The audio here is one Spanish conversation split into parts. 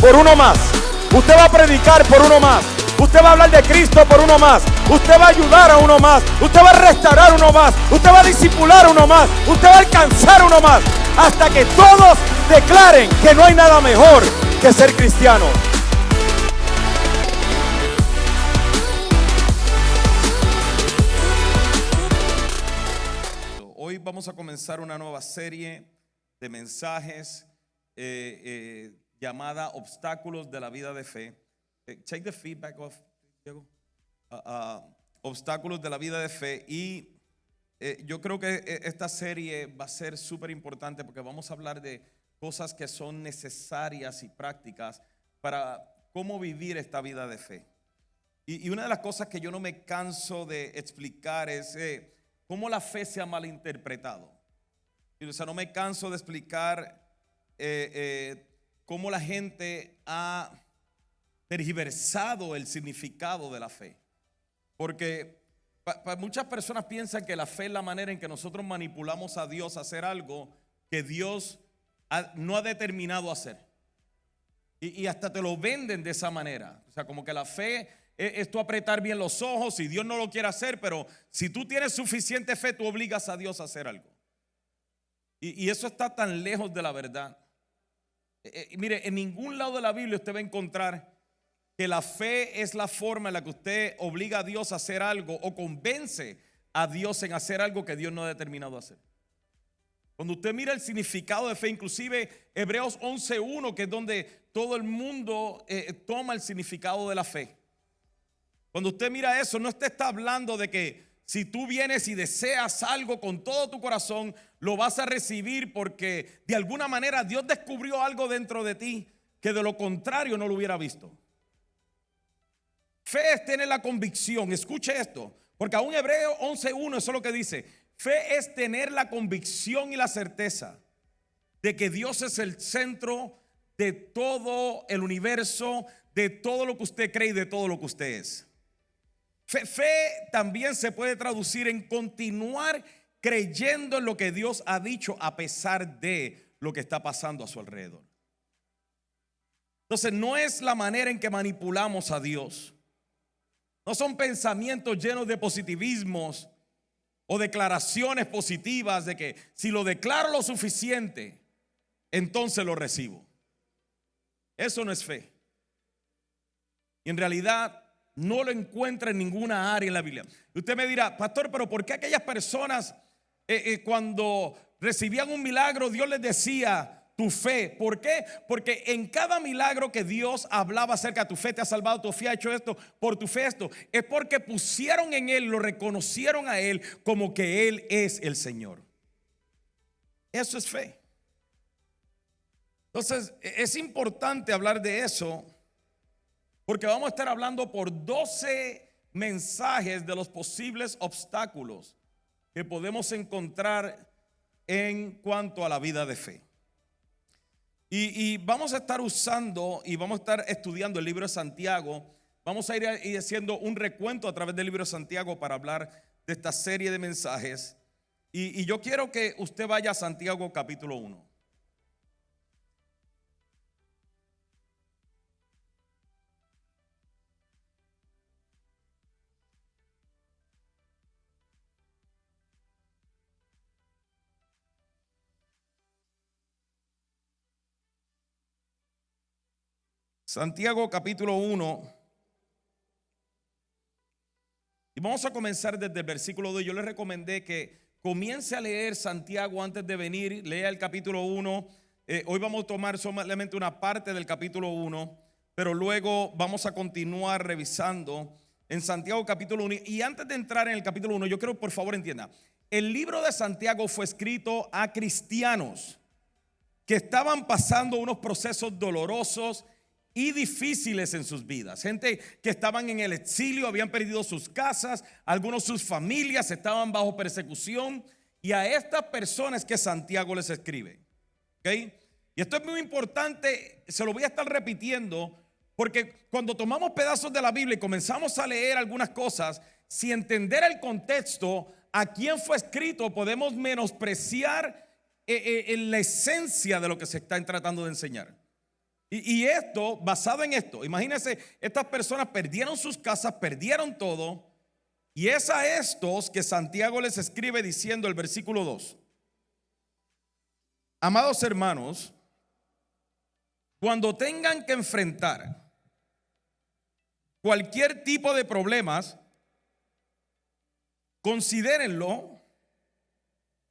por uno más. Usted va a predicar por uno más. Usted va a hablar de Cristo por uno más. Usted va a ayudar a uno más. Usted va a restaurar uno más. Usted va a discipular uno más. Usted va a alcanzar uno más. Hasta que todos declaren que no hay nada mejor que ser cristiano. Hoy vamos a comenzar una nueva serie de mensajes llamada Obstáculos de la vida de fe. Take the feedback off, Diego. Obstáculos de la vida de fe. Y yo creo que esta serie va a ser súper importante porque vamos a hablar de cosas que son necesarias y prácticas para cómo vivir esta vida de fe. Y una de las cosas que yo no me canso de explicar es cómo la fe se ha malinterpretado. O sea, no me canso de explicar cómo la gente ha tergiversado el significado de la fe. Porque muchas personas piensan que la fe es la manera en que nosotros manipulamos a Dios a hacer algo que Dios no ha determinado hacer. Y hasta te lo venden de esa manera. O sea, como que la fe es tú apretar bien los ojos y Dios no lo quiere hacer, pero si tú tienes suficiente fe, tú obligas a Dios a hacer algo. Y eso está tan lejos de la verdad. Mire, en ningún lado de la Biblia usted va a encontrar que la fe es la forma en la que usted obliga a Dios a hacer algo o convence a Dios en hacer algo que Dios no ha determinado hacer. Cuando usted mira el significado de fe, inclusive Hebreos 11:1, que es donde todo el mundo toma el significado de la fe. Cuando usted mira eso, no está hablando de que si tú vienes y deseas algo con todo tu corazón, lo vas a recibir porque de alguna manera Dios descubrió algo dentro de ti que de lo contrario no lo hubiera visto. Fe es tener la convicción, escuche esto, porque aún Hebreos 11:1 eso es lo que dice. Fe es tener la convicción y la certeza de que Dios es el centro de todo el universo, de todo lo que usted cree y de todo lo que usted es. Fe también se puede traducir en continuar creyendo en lo que Dios ha dicho a pesar de lo que está pasando a su alrededor. Entonces no es la manera en que manipulamos a Dios. No son pensamientos llenos de positivismos o declaraciones positivas de que si lo declaro lo suficiente, entonces lo recibo. Eso no es fe. Y en realidad no lo encuentra en ninguna área en la Biblia. Y usted me dirá, pastor, pero ¿por qué aquellas personas cuando recibían un milagro Dios les decía tu fe? ¿Por qué? Porque en cada milagro que Dios hablaba acerca de tu fe te ha salvado, tu fe ha hecho esto, por tu fe esto, es porque pusieron en Él, lo reconocieron a Él como que Él es el Señor. Eso es fe. Entonces es importante hablar de eso porque vamos a estar hablando por 12 mensajes de los posibles obstáculos que podemos encontrar en cuanto a la vida de fe. Y vamos a estar usando y vamos a estar estudiando el libro de Santiago. Vamos a ir haciendo un recuento a través del libro de Santiago para hablar de esta serie de mensajes. Y yo quiero que usted vaya a Santiago capítulo 1. Santiago capítulo 1. Y vamos a comenzar desde el versículo 2. Yo les recomendé que comience a leer Santiago antes de venir. Lea el capítulo 1. Hoy vamos a tomar solamente una parte del capítulo 1, pero luego vamos a continuar revisando en Santiago capítulo 1. Y antes de entrar en el capítulo 1, yo quiero por favor entienda, el libro de Santiago fue escrito a cristianos que estaban pasando unos procesos dolorosos y difíciles en sus vidas. Gente que estaban en el exilio, habían perdido sus casas, algunos sus familias estaban bajo persecución. Y a estas personas que Santiago les escribe, ¿okay? Y esto es muy importante, se lo voy a estar repitiendo, porque cuando tomamos pedazos de la Biblia y comenzamos a leer algunas cosas, sin entender el contexto, a quién fue escrito, podemos menospreciar la esencia de lo que se está tratando de enseñar. Y esto, basado en esto, imagínense, estas personas perdieron sus casas, perdieron todo. Y es a estos que Santiago les escribe diciendo el versículo 2. Amados hermanos, cuando tengan que enfrentar cualquier tipo de problemas, considérenlo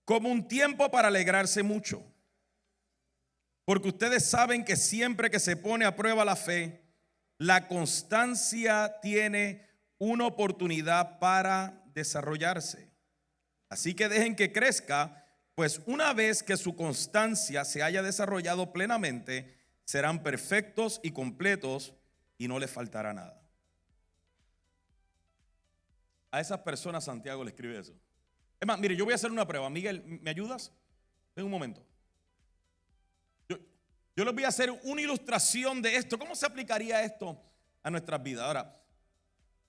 como un tiempo para alegrarse mucho. Porque ustedes saben que siempre que se pone a prueba la fe, la constancia tiene una oportunidad para desarrollarse. Así que dejen que crezca, pues una vez que su constancia se haya desarrollado plenamente, serán perfectos y completos y no les faltará nada. A esas personas Santiago le escribe eso. Es más, mire, yo voy a hacer una prueba. Miguel, ¿me ayudas? En un momento. Yo les voy a hacer una ilustración de esto. ¿Cómo se aplicaría esto a nuestras vidas? Ahora,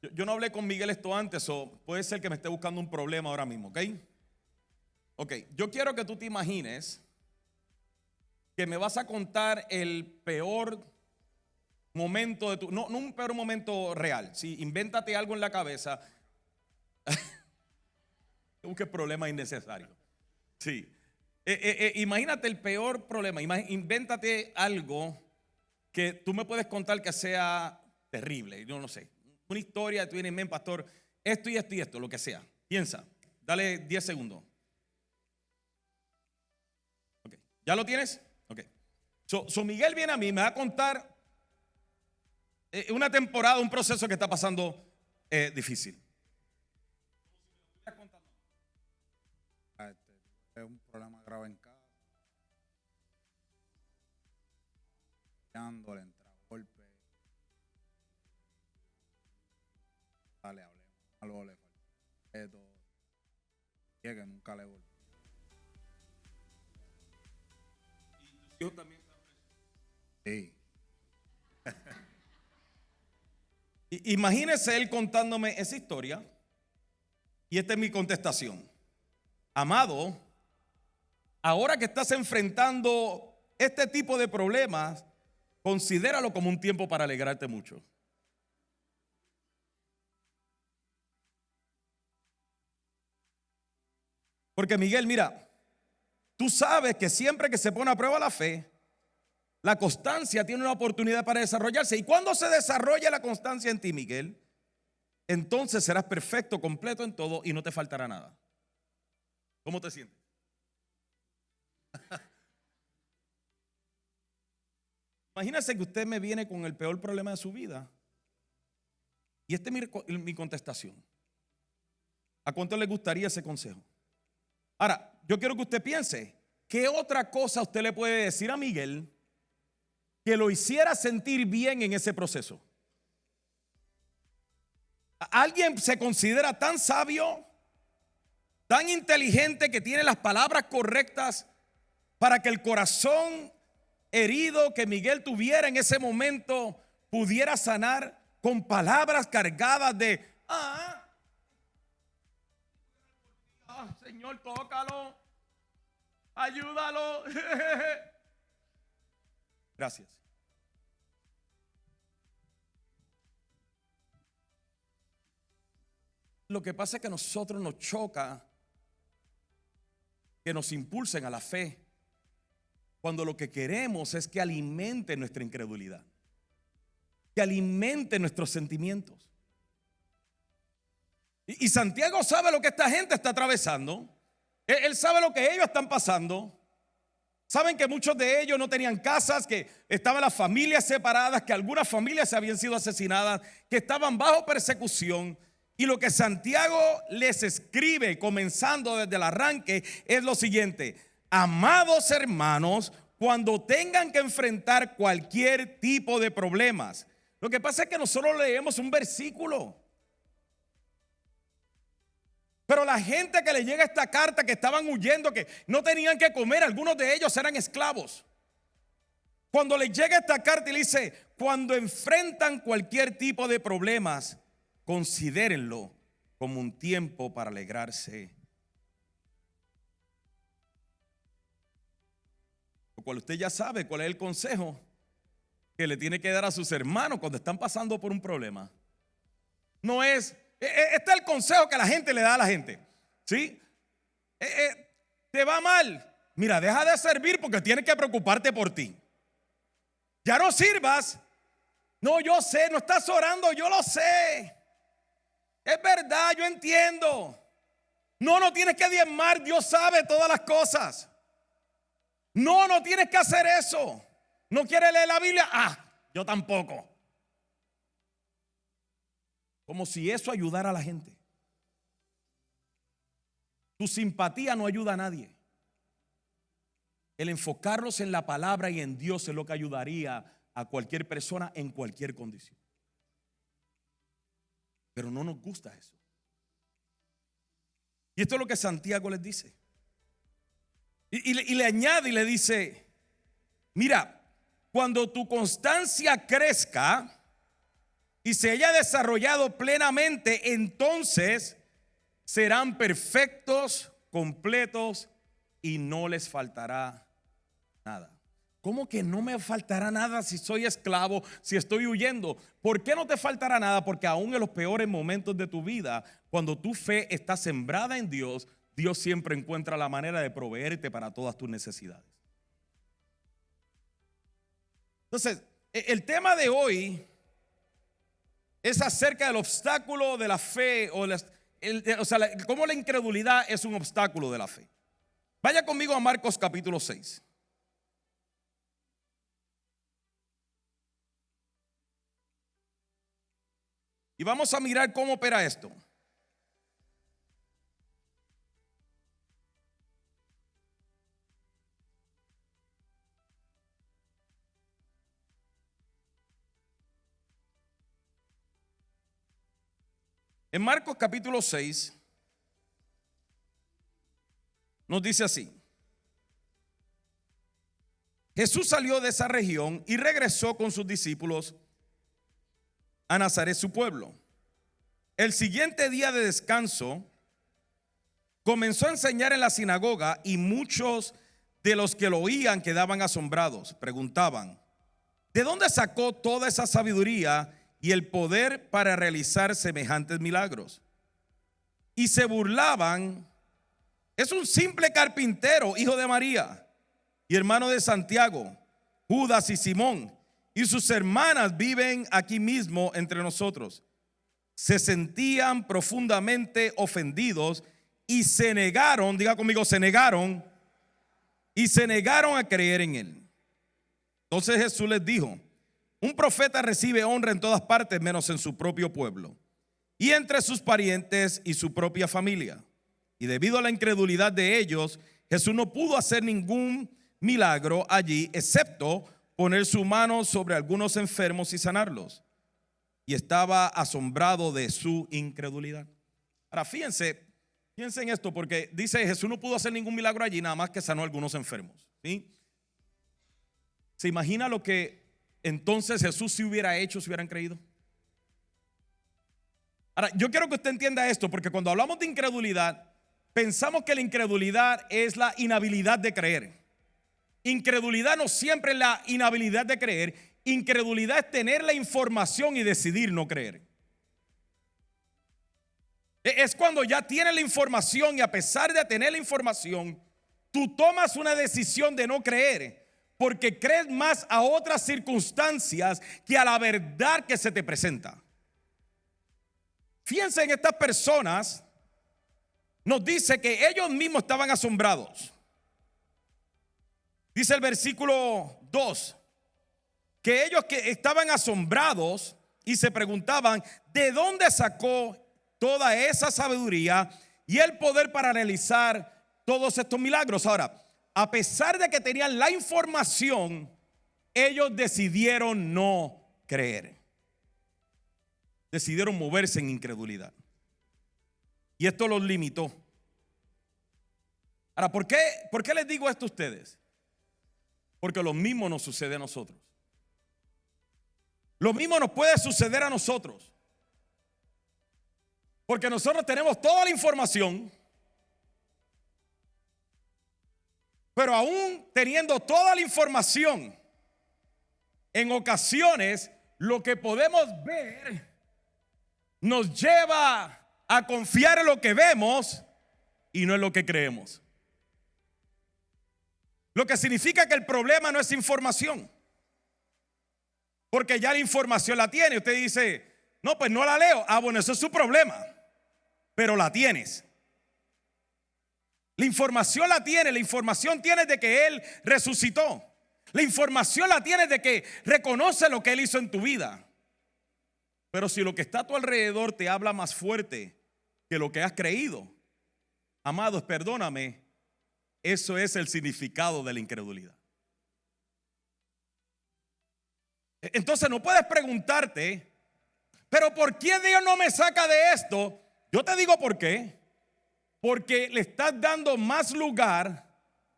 yo no hablé con Miguel esto antes, o puede ser que me esté buscando un problema ahora mismo, ¿ok? Ok, yo quiero que tú te imagines que me vas a contar el peor momento de tu, no un peor momento real, ¿sí? Invéntate algo en la cabeza. Busque problemas innecesarios. Sí. Imagínate el peor problema. Invéntate algo que tú me puedes contar que sea terrible. Yo no sé. Una historia, tú vienes, pastor, esto y esto y esto, lo que sea. Piensa. Dale 10 segundos. Okay. ¿Ya lo tienes? Ok. So Miguel viene a mí, me va a contar una temporada, un proceso que está pasando difícil. Es un problema grave en casa. Le entra golpe. Dale, hablemos. Algo le falta. Que nunca le volvió. Yo también. Sí. Imagínese él contándome esa historia. Y esta es mi contestación. Amado, ahora que estás enfrentando este tipo de problemas, considéralo como un tiempo para alegrarte mucho. Porque Miguel, mira, tú sabes que siempre que se pone a prueba la fe, la constancia tiene una oportunidad para desarrollarse. Y cuando se desarrolla la constancia en ti, Miguel, entonces serás perfecto, completo en todo y no te faltará nada. ¿Cómo te sientes? Imagínese que usted me viene con el peor problema de su vida. Y esta es mi contestación. ¿A cuánto le gustaría ese consejo? Ahora, yo quiero que usted piense, ¿qué otra cosa usted le puede decir a Miguel que lo hiciera sentir bien en ese proceso? ¿Alguien se considera tan sabio, tan inteligente, que tiene las palabras correctas para que el corazón herido que Miguel tuviera en ese momento pudiera sanar con palabras cargadas de Señor, tócalo, ayúdalo? Gracias. Lo que pasa es que a nosotros nos choca que nos impulsen a la fe, cuando lo que queremos es que alimente nuestra incredulidad, que alimente nuestros sentimientos. Y Santiago sabe lo que esta gente está atravesando. Él sabe lo que ellos están pasando. Saben que muchos de ellos no tenían casas, que estaban las familias separadas, que algunas familias habían sido asesinadas, que estaban bajo persecución. Y lo que Santiago les escribe, comenzando desde el arranque, es lo siguiente: amados hermanos, cuando tengan que enfrentar cualquier tipo de problemas. Lo que pasa es que nosotros leemos un versículo, pero la gente que le llega esta carta, que estaban huyendo, que no tenían que comer, algunos de ellos eran esclavos. Cuando les llega esta carta y le dice, cuando enfrentan cualquier tipo de problemas, considérenlo como un tiempo para alegrarse. Lo cual usted ya sabe cuál es el consejo. que le tiene que dar a sus hermanos cuando están pasando por un problema. No es, este es el consejo que la gente le da a la gente, ¿sí? Te va mal, mira, deja de servir porque tienes que preocuparte por ti. Ya no sirvas. No, yo sé, no estás orando, yo lo sé. Es verdad, yo entiendo. No tienes que diezmar, Dios sabe todas las cosas. No tienes que hacer eso. ¿No quieres leer la Biblia? Yo tampoco. Como si eso ayudara a la gente. Tu simpatía no ayuda a nadie. El enfocarnos en la palabra y en Dios es lo que ayudaría a cualquier persona en cualquier condición. Pero no nos gusta eso. Y esto es lo que Santiago les dice. Y le añade y le dice, mira, cuando tu constancia crezca y se haya desarrollado plenamente, entonces serán perfectos, completos y no les faltará nada. ¿Cómo que no me faltará nada si soy esclavo, si estoy huyendo? ¿Por qué no te faltará nada? Porque aún en los peores momentos de tu vida, cuando tu fe está sembrada en Dios, Dios siempre encuentra la manera de proveerte para todas tus necesidades. Entonces, el tema de hoy es acerca del obstáculo de la fe, cómo la incredulidad es un obstáculo de la fe. Vaya conmigo a Marcos capítulo 6. Y vamos a mirar cómo opera esto. En Marcos capítulo 6 nos dice así: Jesús salió de esa región y regresó con sus discípulos a Nazaret, su pueblo. El siguiente día de descanso comenzó a enseñar en la sinagoga y muchos de los que lo oían quedaban asombrados. Preguntaban, ¿de dónde sacó toda esa sabiduría y el poder para realizar semejantes milagros? Y se burlaban. Es un simple carpintero, hijo de María y hermano de Santiago, Judas y Simón, y sus hermanas viven aquí mismo entre nosotros. Se sentían profundamente ofendidos y se negaron, diga conmigo, se negaron a creer en él. Entonces Jesús les dijo, un profeta recibe honra en todas partes menos en su propio pueblo y entre sus parientes y su propia familia. Y debido a la incredulidad de ellos, Jesús no pudo hacer ningún milagro allí, excepto poner su mano sobre algunos enfermos y sanarlos. Y estaba asombrado de su incredulidad. Ahora fíjense en esto, porque dice Jesús no pudo hacer ningún milagro allí, nada más que sanó a algunos enfermos, ¿sí? ¿Se imagina lo que entonces Jesús si hubiera hecho, si hubieran creído? Ahora, yo quiero que usted entienda esto, porque cuando hablamos de incredulidad, pensamos que la incredulidad es la inhabilidad de creer. Incredulidad no siempre es la inhabilidad de creer. Incredulidad es tener la información y decidir no creer. Es cuando ya tienes la información y a pesar de tener la información, tú tomas una decisión de no creer porque crees más a otras circunstancias que a la verdad que se te presenta. Fíjense en estas personas. Nos dice que ellos mismos estaban asombrados. Dice el versículo 2 que ellos que estaban asombrados y se preguntaban de dónde sacó toda esa sabiduría y el poder para realizar todos estos milagros. Ahora, a pesar de que tenían la información, ellos decidieron no creer. Decidieron moverse en incredulidad. Y esto los limitó. Ahora, ¿por qué les digo esto a ustedes? Porque lo mismo nos sucede a nosotros. Lo mismo nos puede suceder a nosotros. Porque nosotros tenemos toda la información, pero aún teniendo toda la información, en ocasiones lo que podemos ver nos lleva a confiar en lo que vemos y no en lo que creemos. Lo que significa que el problema no es información, porque ya la información la tiene. Usted dice, no, pues no la leo. Ah, bueno, eso es su problema, pero la tienes. La información la tiene. La información tienes de que Él resucitó. La información la tienes de que reconoce lo que Él hizo en tu vida. Pero si lo que está a tu alrededor te habla más fuerte que lo que has creído, amados, perdóname, eso es el significado de la incredulidad. Entonces no puedes preguntarte, pero ¿por qué Dios no me saca de esto? Yo te digo por qué. Porque le estás dando más lugar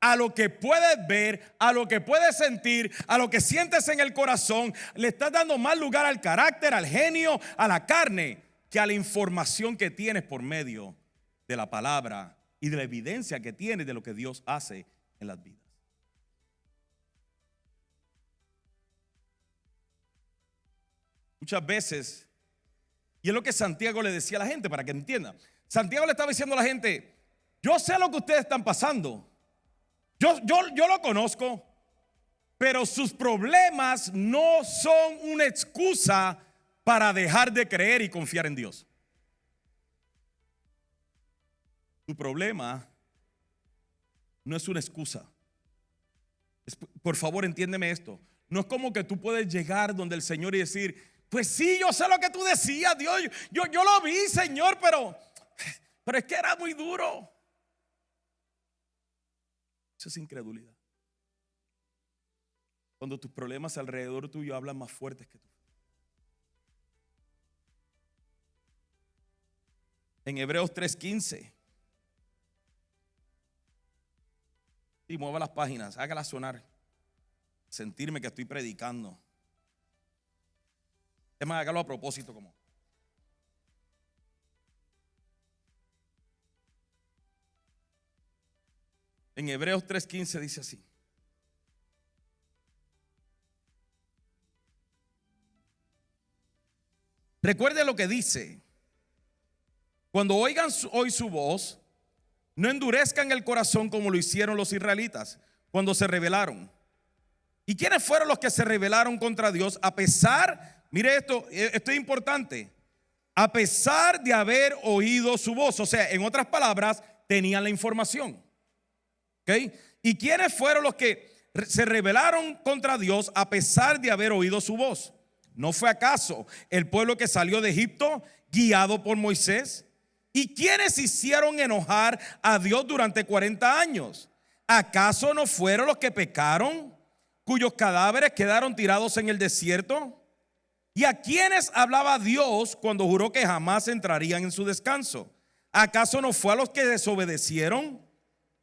a lo que puedes ver, a lo que puedes sentir, a lo que sientes en el corazón. Le estás dando más lugar al carácter, al genio, a la carne, que a la información que tienes por medio de la palabra y de la evidencia que tienes de lo que Dios hace en las vidas. Muchas veces, y es lo que Santiago le decía a la gente para que entienda. Santiago le estaba diciendo a la gente, yo sé lo que ustedes están pasando. Yo lo conozco, pero sus problemas no son una excusa para dejar de creer y confiar en Dios. Tu problema no es una excusa. Por favor, entiéndeme esto. No es como que tú puedes llegar donde el Señor y decir, pues sí, yo sé lo que tú decías, Dios, yo lo vi, Señor, pero es que era muy duro. Eso es incredulidad. Cuando tus problemas alrededor tuyo hablan más fuertes que tú. En Hebreos 3:15. Y mueva las páginas, hágalas sonar. Sentirme que estoy predicando. Es más, hágalo a propósito como. En Hebreos 3:15 dice así. Recuerde lo que dice. Cuando oigan hoy su voz, no endurezcan el corazón como lo hicieron los israelitas cuando se rebelaron. ¿Y quiénes fueron los que se rebelaron contra Dios a pesar, mire esto es importante, a pesar de haber oído su voz? O sea, en otras palabras, tenían la información. ¿Okay? ¿Y quiénes fueron los que se rebelaron contra Dios a pesar de haber oído su voz? ¿No fue acaso el pueblo que salió de Egipto guiado por Moisés? ¿Y quiénes hicieron enojar a Dios durante 40 años? ¿Acaso no fueron los que pecaron, cuyos cadáveres quedaron tirados en el desierto? ¿Y a quiénes hablaba Dios cuando juró que jamás entrarían en su descanso? ¿Acaso no fue a los que desobedecieron?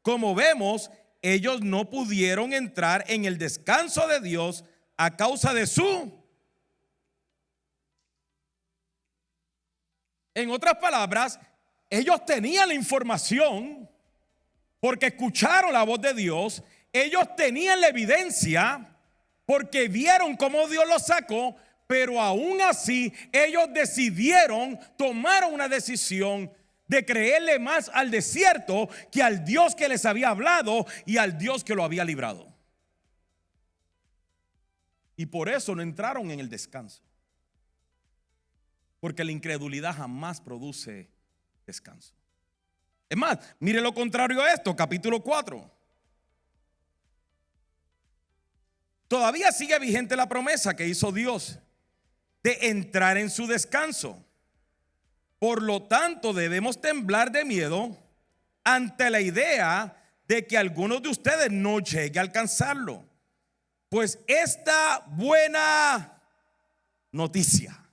Como vemos, ellos no pudieron entrar en el descanso de Dios a causa de su. En otras palabras, ellos tenían la información porque escucharon la voz de Dios. Ellos tenían la evidencia porque vieron cómo Dios los sacó, pero aún así ellos tomaron una decisión de creerle más al desierto que al Dios que les había hablado y al Dios que lo había librado. Y por eso no entraron en el descanso. Porque la incredulidad jamás produce descanso. Es más, mire lo contrario a esto, capítulo 4. Todavía sigue vigente la promesa que hizo Dios de entrar en su descanso. Por lo tanto, debemos temblar de miedo ante la idea de que algunos de ustedes no llegue a alcanzarlo. Pues esta buena noticia,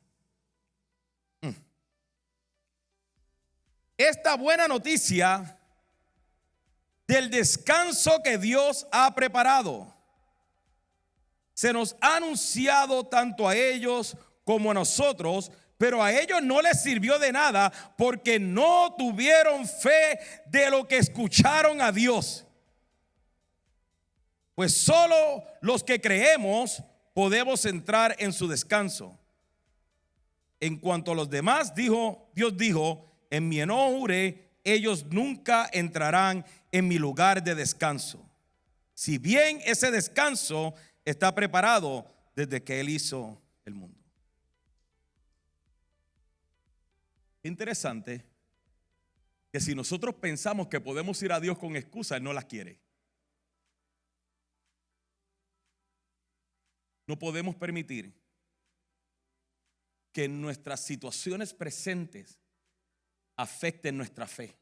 del descanso que Dios ha preparado, se nos ha anunciado tanto a ellos como a nosotros, pero a ellos no les sirvió de nada porque no tuvieron fe de lo que escucharon a Dios. Pues solo los que creemos podemos entrar en su descanso. En cuanto a los demás, Dios dijo, en mi enojo juré, ellos nunca entrarán en mi lugar de descanso. Si bien ese descanso está preparado desde que Él hizo el mundo. Interesante que si nosotros pensamos que podemos ir a Dios con excusas, Él no las quiere. No podemos permitir que nuestras situaciones presentes afecten nuestra fe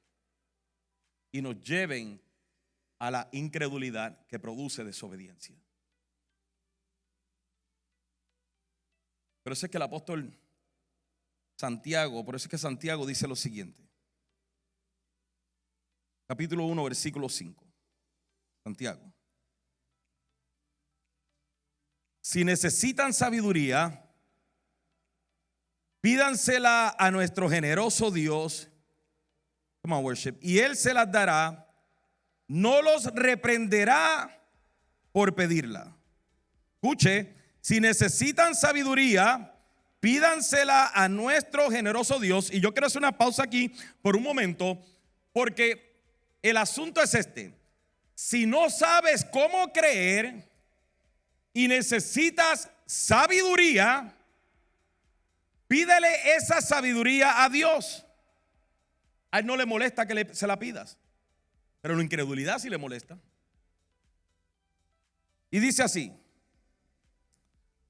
y nos lleven a la incredulidad que produce desobediencia. Por eso es que el apóstol Santiago, por eso es que Santiago dice lo siguiente. Capítulo 1, versículo 5. Santiago. Si necesitan sabiduría, pídansela a nuestro generoso Dios. Come on, worship. Y Él se las dará. No los reprenderá por pedirla. Escuche, si necesitan sabiduría, pídansela a nuestro generoso Dios. Y yo quiero hacer una pausa aquí por un momento, porque el asunto es este. Si no sabes cómo creer y necesitas sabiduría, pídele esa sabiduría a Dios. A Él no le molesta que se la pidas, pero la incredulidad sí le molesta. Y dice así: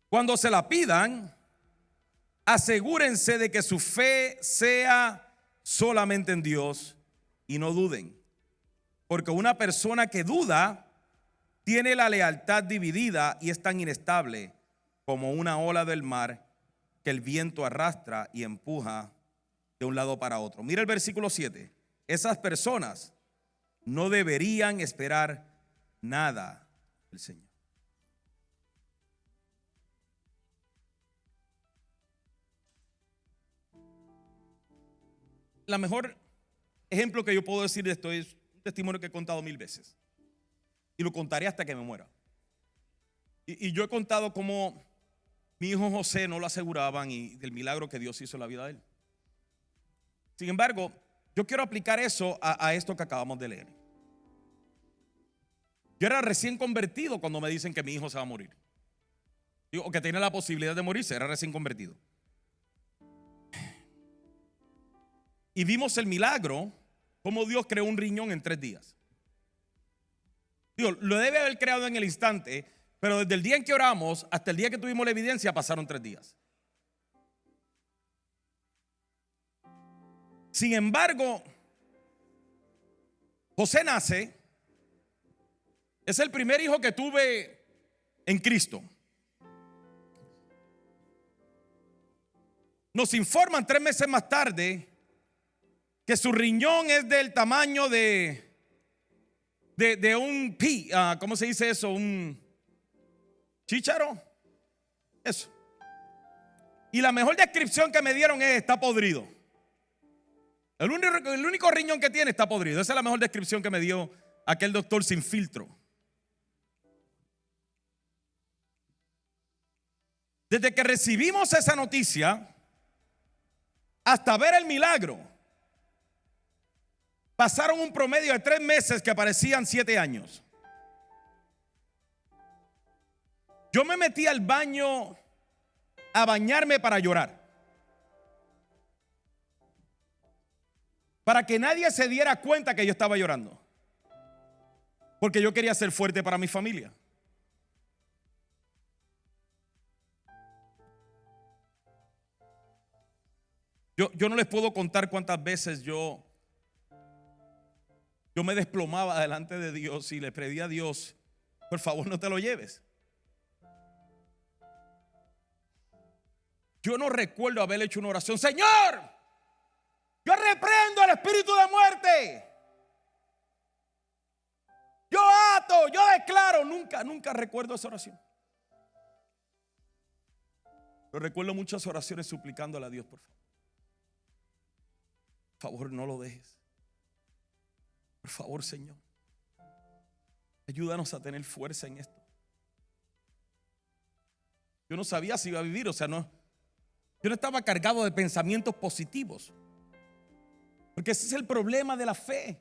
cuando se la pidan, asegúrense de que su fe sea solamente en Dios y no duden, porque una persona que duda tiene la lealtad dividida y es tan inestable como una ola del mar que el viento arrastra y empuja de un lado para otro. Mira el versículo 7. Esas personas no deberían esperar nada del Señor. La mejor ejemplo que yo puedo decir de esto es un testimonio que he contado 1000 veces. Y lo contaré hasta que me muera. Y yo he contado cómo mi hijo José no lo aseguraban y del milagro que Dios hizo en la vida de él. Sin embargo, yo quiero aplicar eso a esto que acabamos de leer. Yo era recién convertido cuando me dicen que mi hijo se va a morir. O que tiene la posibilidad de morirse, era recién convertido. Y vimos el milagro, cómo Dios creó un riñón en 3 días. Dios lo debe haber creado en el instante, pero desde el día en que oramos hasta el día que tuvimos la evidencia pasaron 3 días. Sin embargo, José nace, es el primer hijo que tuve en Cristo. Nos informan 3 meses más tarde que su riñón es del tamaño de un pea, ¿cómo se dice eso? Un chícharo. Eso. Y la mejor descripción que me dieron es: está podrido. El único riñón que tiene está podrido. Esa es la mejor descripción que me dio aquel doctor sin filtro. Desde que recibimos esa noticia hasta ver el milagro, pasaron un promedio de 3 meses que parecían 7 años. Yo me metí al baño a bañarme para llorar, para que nadie se diera cuenta que yo estaba llorando, porque yo quería ser fuerte para mi familia. Yo no les puedo contar cuántas veces yo me desplomaba delante de Dios y le pedí a Dios: por favor, no te lo lleves. Yo no recuerdo haber hecho una oración: Señor, yo reprendo el espíritu de muerte, yo ato, yo declaro. Nunca recuerdo esa oración. Pero recuerdo muchas oraciones suplicándole a Dios: por favor, no lo dejes. Por favor, Señor, ayúdanos a tener fuerza en esto. Yo no sabía si iba a vivir, o sea, yo no estaba cargado de pensamientos positivos. Porque ese es el problema de la fe.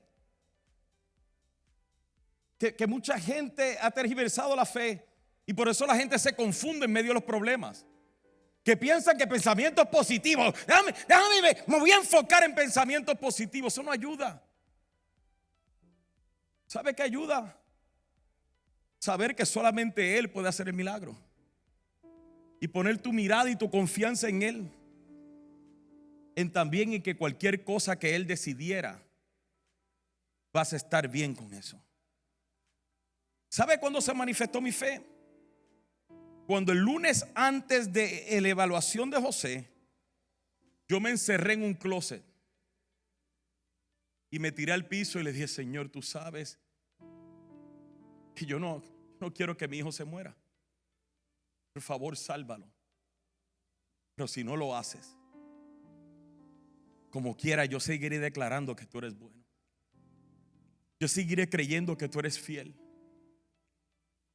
Que mucha gente ha tergiversado la fe y por eso la gente se confunde en medio de los problemas. Que piensan que pensamientos positivos, me voy a enfocar en pensamientos positivos. Eso no ayuda. ¿Sabe qué ayuda? Saber que solamente Él puede hacer el milagro y poner tu mirada y tu confianza en Él, en también en que cualquier cosa que Él decidiera, vas a estar bien con eso. ¿Sabe cuándo se manifestó mi fe? Cuando el lunes antes de la evaluación de José, yo me encerré en un closet y me tiré al piso y le dije: Señor, tú sabes que yo no quiero que mi hijo se muera. Por favor, sálvalo. Pero si no lo haces, como quiera, yo seguiré declarando que tú eres bueno. Yo seguiré creyendo que tú eres fiel.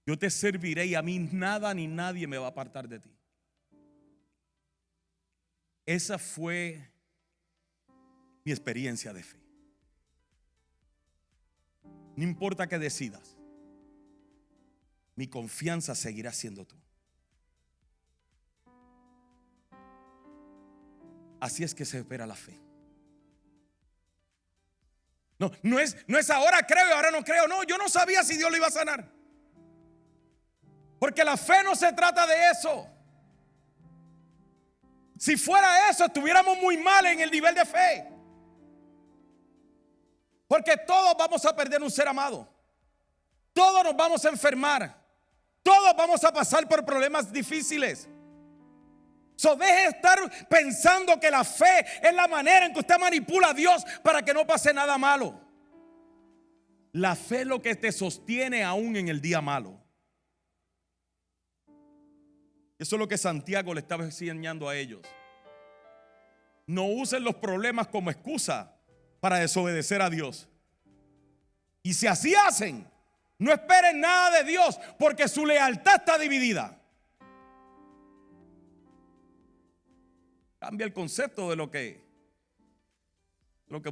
Yo te serviré y a mí nada ni nadie me va a apartar de ti. Esa fue mi experiencia de fe. No importa que decidas, mi confianza seguirá siendo tú. Así es que se espera la fe. No es ahora creo y ahora no creo. No, yo no sabía si Dios lo iba a sanar. Porque la fe no se trata de eso. Si fuera eso, estuviéramos muy mal en el nivel de fe. Porque todos vamos a perder un ser amado. Todos nos vamos a enfermar. Todos vamos a pasar por problemas difíciles. Deje de estar pensando que la fe es la manera en que usted manipula a Dios para que no pase nada malo. La fe es lo que te sostiene aún en el día malo. Eso es lo que Santiago le estaba enseñando a ellos. No usen los problemas como excusa para desobedecer a Dios. Y si así hacen, no esperen nada de Dios, porque su lealtad está dividida. Cambia el concepto de lo que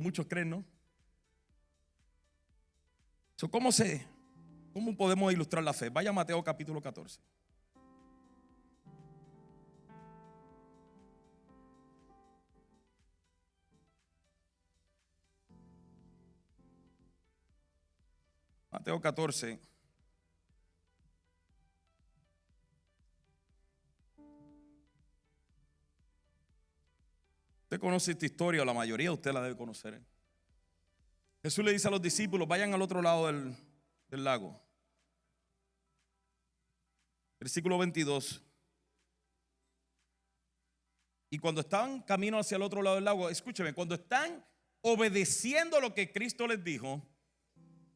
muchos creen, ¿no? ¿Cómo podemos ilustrar la fe? Vaya a Mateo capítulo 14. Mateo 14. Usted conoce esta historia, o la mayoría de usted la debe conocer. Jesús le dice a los discípulos: vayan al otro lado del lago. Versículo 22. Y cuando estaban camino hacia el otro lado del lago, escúcheme, cuando están obedeciendo lo que Cristo les dijo,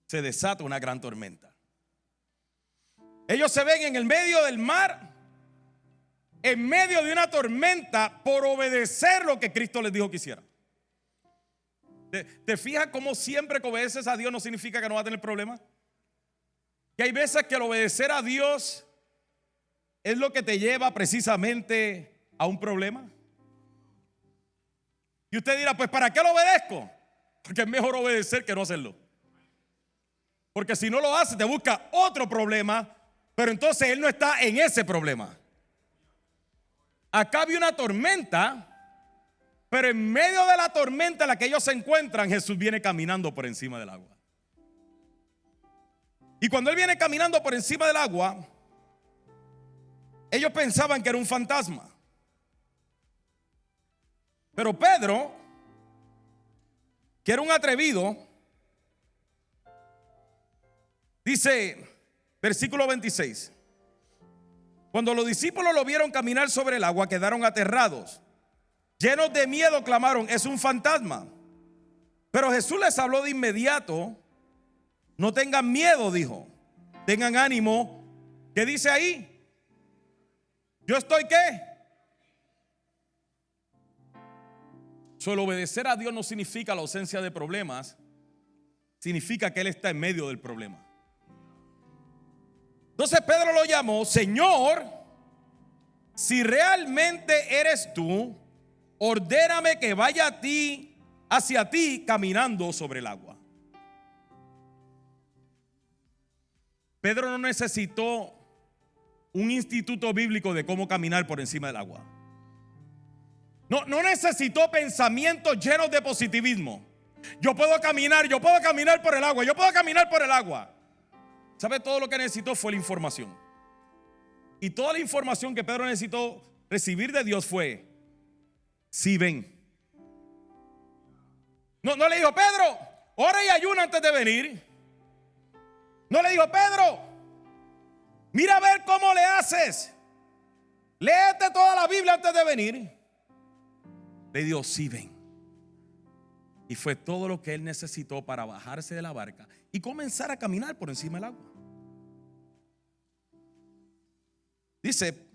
se desata una gran tormenta. Ellos se ven en el medio del mar, en medio de una tormenta, por obedecer lo que Cristo les dijo que hicieran. ¿Te fijas cómo siempre que obedeces a Dios no significa que no vas a tener problemas? Que hay veces que el obedecer a Dios es lo que te lleva precisamente a un problema. Y usted dirá: pues ¿para qué lo obedezco? Porque es mejor obedecer que no hacerlo. Porque si no lo hace, te busca otro problema, pero entonces él no está en ese problema. Acá había una tormenta, pero en medio de la tormenta en la que ellos se encuentran, Jesús viene caminando por encima del agua. Y cuando él viene caminando por encima del agua, ellos pensaban que era un fantasma. Pero Pedro, que era un atrevido, dice, versículo 26: cuando los discípulos lo vieron caminar sobre el agua, quedaron aterrados. Llenos de miedo clamaron: es un fantasma. Pero Jesús les habló de inmediato. No tengan miedo, dijo. Tengan ánimo. ¿Qué dice ahí? ¿Yo estoy qué? Solo obedecer a Dios no significa la ausencia de problemas. Significa que Él está en medio del problema. Entonces Pedro lo llamó: Señor, si realmente eres tú, ordéname que vaya hacia ti caminando sobre el agua. Pedro no necesitó un instituto bíblico de cómo caminar por encima del agua. No necesitó pensamientos llenos de positivismo. Yo puedo caminar por el agua, yo puedo caminar por el agua. ¿Sabe? Todo lo que necesitó fue la información. Y toda la información que Pedro necesitó recibir de Dios fue: sí, ven. No le dijo: Pedro, ora y ayuna antes de venir. No le dijo: Pedro, mira a ver cómo le haces. Léete toda la Biblia antes de venir. Le dijo: sí, ven. Y fue todo lo que él necesitó para bajarse de la barca y comenzar a caminar por encima del agua. Dice: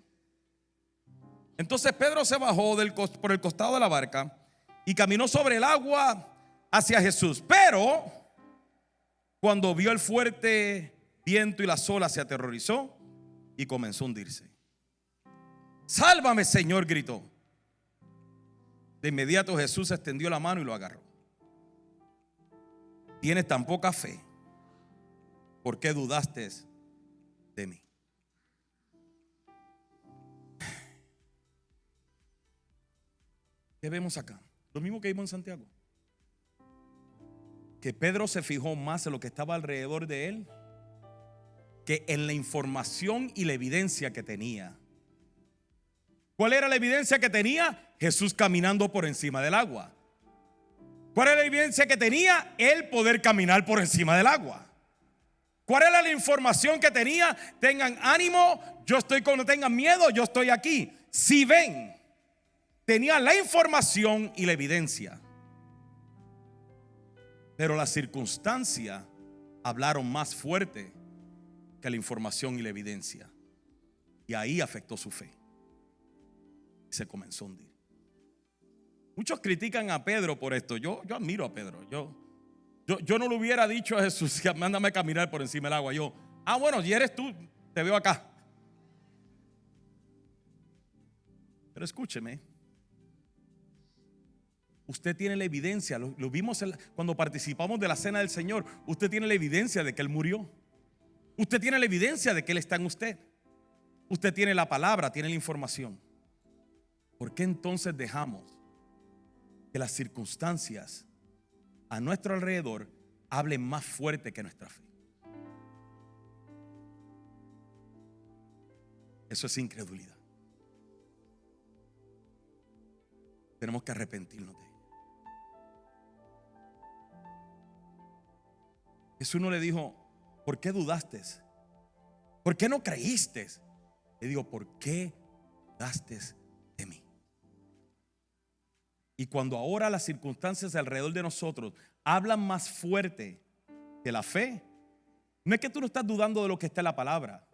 entonces Pedro se bajó por el costado de la barca y caminó sobre el agua hacia Jesús. Pero cuando vio el fuerte viento y las olas, se aterrorizó y comenzó a hundirse. Sálvame, Señor, gritó. De inmediato Jesús extendió la mano y lo agarró. Tienes tan poca fe, ¿por qué dudaste de mí? ¿Qué vemos acá? Lo mismo que vimos en Santiago. Que Pedro se fijó más en lo que estaba alrededor de él que en la información y la evidencia que tenía. ¿Cuál era la evidencia que tenía? Jesús caminando por encima del agua. ¿Cuál era la evidencia que tenía? El poder caminar por encima del agua. ¿Cuál era la información que tenía? Tengan ánimo, yo estoy no tengan miedo, yo estoy aquí. Si ven, tenía la información y la evidencia. Pero las circunstancias hablaron más fuerte que la información y la evidencia. Y ahí afectó su fe. Se comenzó a hundir. Muchos critican a Pedro por esto. Yo admiro a Pedro. Yo no le hubiera dicho a Jesús: mándame a caminar por encima del agua. Bueno, y eres tú, te veo acá. Pero escúcheme. Usted tiene la evidencia, lo vimos cuando participamos de la cena del Señor. Usted tiene la evidencia de que Él murió. Usted tiene la evidencia de que Él está en usted. Usted tiene la palabra, tiene la información. ¿Por qué entonces dejamos que las circunstancias a nuestro alrededor hablen más fuerte que nuestra fe? Eso es incredulidad. Tenemos que arrepentirnos de ello. Jesús no le dijo: ¿por qué dudaste? ¿Por qué no creíste? Le digo: ¿por qué dudaste de mí? Y cuando ahora las circunstancias alrededor de nosotros hablan más fuerte que la fe, no es que tú no estás dudando de lo que está en la palabra,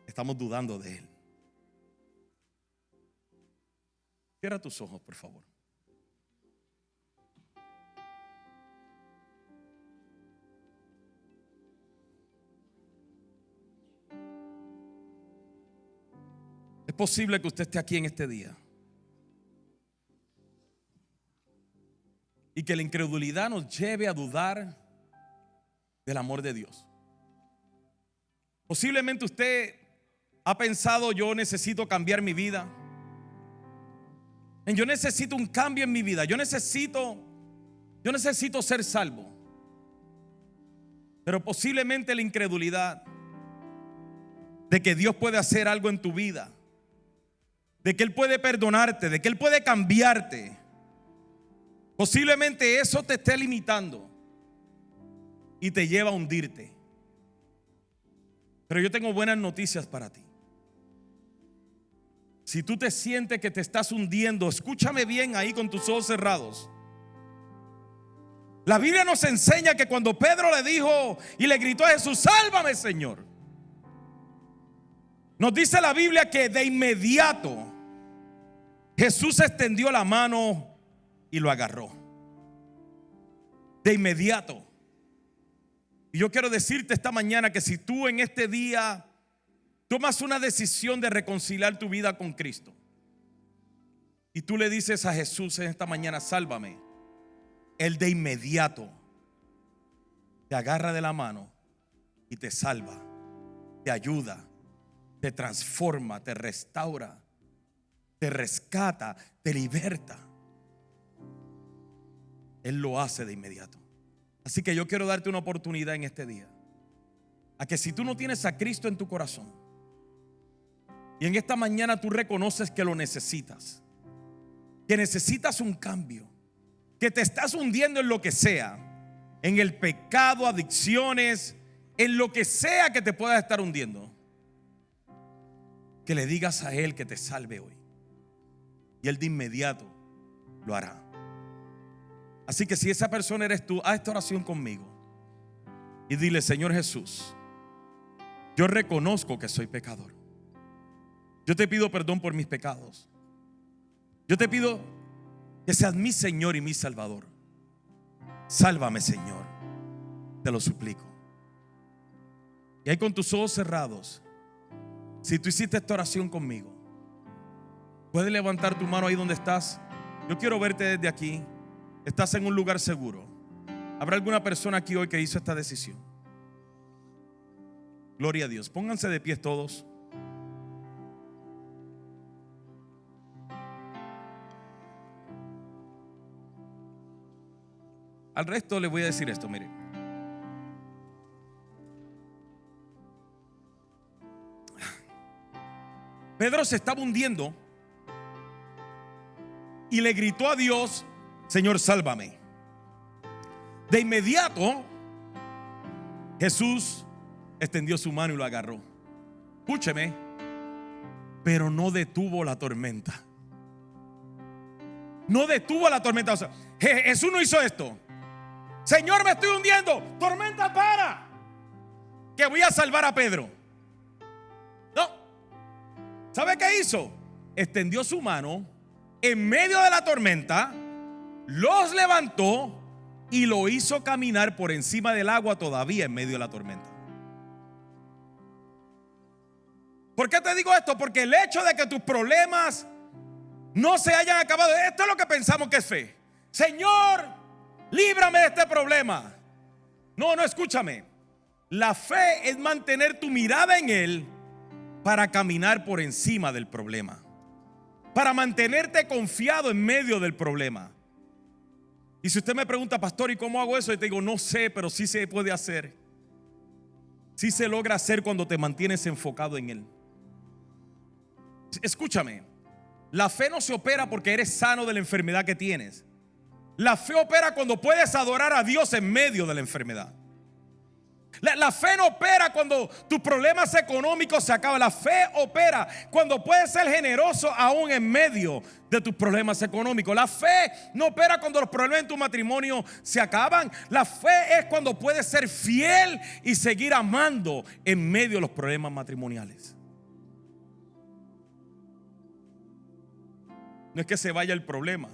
estamos dudando de Él. Cierra tus ojos, por favor. Es posible que usted esté aquí en este día y que la incredulidad nos lleve a dudar del amor de Dios. Posiblemente usted ha pensado: yo necesito cambiar mi vida. Yo necesito un cambio en mi vida. Yo necesito ser salvo. Pero posiblemente la incredulidad de que Dios puede hacer algo en tu vida, de que Él puede perdonarte, de que Él puede cambiarte, posiblemente eso te esté limitando y te lleva a hundirte. Pero yo tengo buenas noticias para ti. Si tú te sientes que te estás hundiendo, escúchame bien ahí con tus ojos cerrados. La Biblia nos enseña que cuando Pedro le dijo y le gritó a Jesús: sálvame, Señor, nos dice la Biblia que de inmediato Jesús extendió la mano y lo agarró. De inmediato. Y yo quiero decirte esta mañana que si tú en este día tomas una decisión de reconciliar tu vida con Cristo y tú le dices a Jesús en esta mañana, sálvame, Él de inmediato te agarra de la mano y te salva, te ayuda, te transforma, te restaura, te rescata, te liberta. Él lo hace de inmediato. Así que yo quiero darte una oportunidad en este día, a que si tú no tienes a Cristo en tu corazón y en esta mañana tú reconoces que lo necesitas, que necesitas un cambio, que te estás hundiendo en lo que sea, en el pecado, adicciones, en lo que sea que te pueda estar hundiendo, que le digas a Él que te salve hoy, y Él de inmediato lo hará. Así que si esa persona eres tú, haz esta oración conmigo y dile: Señor Jesús, yo reconozco que soy pecador. Yo te pido perdón por mis pecados. Yo te pido que seas mi Señor y mi Salvador. Sálvame, Señor, te lo suplico. Y ahí con tus ojos cerrados, si tú hiciste esta oración conmigo, puedes levantar tu mano ahí donde estás. Yo quiero verte desde aquí. Estás en un lugar seguro. ¿Habrá alguna persona aquí hoy que hizo esta decisión? Gloria a Dios. Pónganse de pie todos. Al resto le voy a decir esto, mire. Pedro se estaba hundiendo y le gritó a Dios: Señor, sálvame. De inmediato Jesús extendió su mano y lo agarró. Escúcheme, pero no detuvo la tormenta. No detuvo la tormenta. O sea, Jesús no hizo esto. Señor, me estoy hundiendo. Tormenta, para, que voy a salvar a Pedro. No. ¿Sabe qué hizo? Extendió su mano en medio de la tormenta, los levantó y lo hizo caminar por encima del agua todavía en medio de la tormenta. ¿Por qué te digo esto? Porque el hecho de que tus problemas no se hayan acabado, esto es lo que pensamos que es fe. Señor, líbrame de este problema. No, escúchame. La fe es mantener tu mirada en Él para caminar por encima del problema, para mantenerte confiado en medio del problema. Y si usted me pregunta, pastor, ¿y cómo hago eso? Yo te digo, no sé, pero sí se puede hacer. Sí se logra hacer cuando te mantienes enfocado en Él. Escúchame, la fe no se opera porque eres sano de la enfermedad que tienes. La fe opera cuando puedes adorar a Dios en medio de la enfermedad. La fe no opera cuando tus problemas económicos se acaban. La fe opera cuando puedes ser generoso aún en medio de tus problemas económicos. La fe no opera cuando los problemas en tu matrimonio se acaban. La fe es cuando puedes ser fiel y seguir amando en medio de los problemas matrimoniales. No es que se vaya el problema,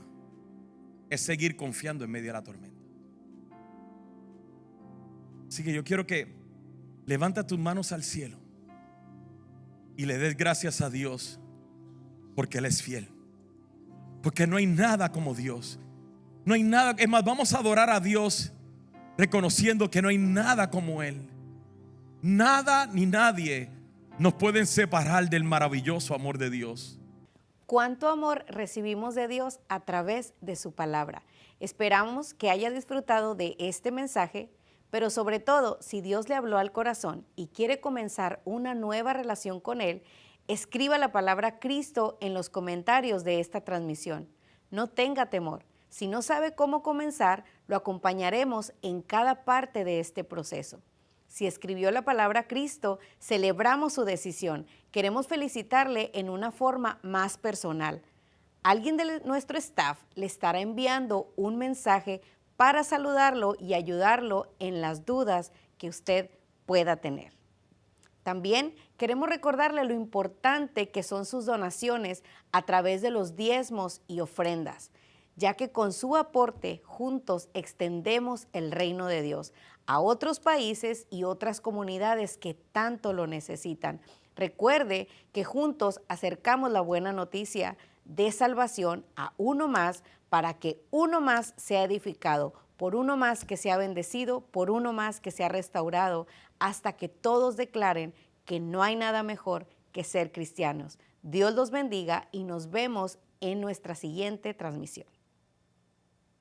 es seguir confiando en medio de la tormenta. Así que yo quiero que levanta tus manos al cielo y le des gracias a Dios, porque Él es fiel. Porque no hay nada como Dios. No hay nada. Es más, vamos a adorar a Dios reconociendo que no hay nada como Él. Nada ni nadie nos pueden separar del maravilloso amor de Dios. Cuánto amor recibimos de Dios a través de su palabra. Esperamos que haya disfrutado de este mensaje, pero sobre todo, si Dios le habló al corazón y quiere comenzar una nueva relación con Él, escriba la palabra Cristo en los comentarios de esta transmisión. No tenga temor. Si no sabe cómo comenzar, lo acompañaremos en cada parte de este proceso. Si escribió la palabra Cristo, celebramos su decisión. Queremos felicitarle en una forma más personal. Alguien de nuestro staff le estará enviando un mensaje para saludarlo y ayudarlo en las dudas que usted pueda tener. También queremos recordarle lo importante que son sus donaciones a través de los diezmos y ofrendas, ya que con su aporte juntos extendemos el reino de Dios a otros países y otras comunidades que tanto lo necesitan. Recuerde que juntos acercamos la buena noticia de salvación a uno más para que uno más sea edificado, por uno más que sea bendecido, por uno más que sea restaurado, hasta que todos declaren que no hay nada mejor que ser cristianos. Dios los bendiga y nos vemos en nuestra siguiente transmisión.